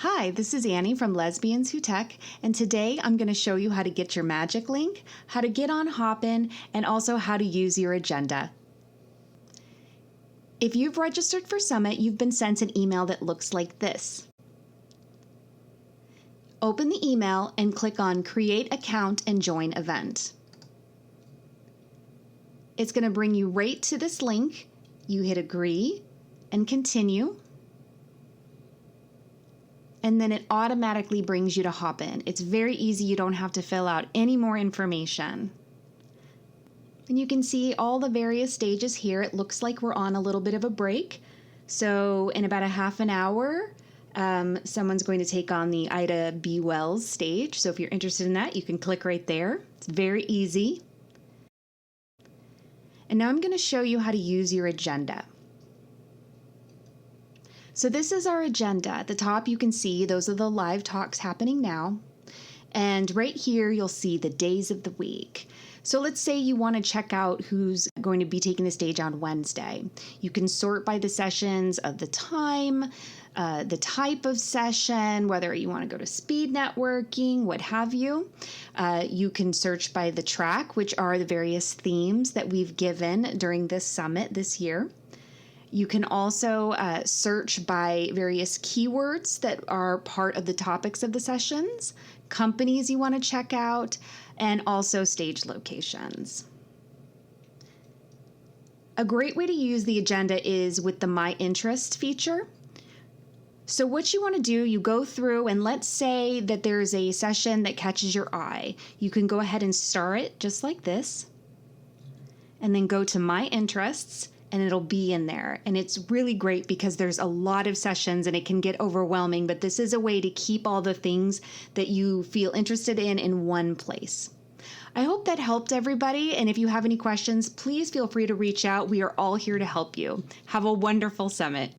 Hi, this is Annie from Lesbians Who Tech, and today I'm going to show you how to get your magic link, how to get on Hopin, and also how to use your agenda. If you've registered for Summit, you've been sent an email that looks like this. Open the email and click on Create Account and Join Event. It's going to bring you right to this link. You hit Agree and Continue. And then it automatically brings you to Hopin. It's very easy. You don't have to fill out any more information. And you can see all the various stages here. It looks like we're on a little bit of a break. So in about a half an hour, someone's going to take on the Ida B. Wells stage. So if you're interested in that, you can click right there. It's very easy. And now I'm going to show you how to use your agenda. So this is our agenda. At the top you can see those are the live talks happening now. And right here you'll see the days of the week. So let's say you want to check out who's going to be taking the stage on Wednesday. You can sort by the sessions of the time, the type of session, whether you want to go to speed networking, what have you. You can search by the track, which are the various themes that we've given during this summit this year. You can also search by various keywords that are part of the topics of the sessions, companies you want to check out, and also stage locations. A great way to use the agenda is with the My Interest feature. So what you want to do, you go through and let's say that there's a session that catches your eye. You can go ahead and star it just like this, and then go to My Interests, and it'll be in there. And it's really great because there's a lot of sessions and it can get overwhelming, but this is a way to keep all the things that you feel interested in one place. I hope that helped everybody. And if you have any questions, please feel free to reach out. We are all here to help you. Have a wonderful summit.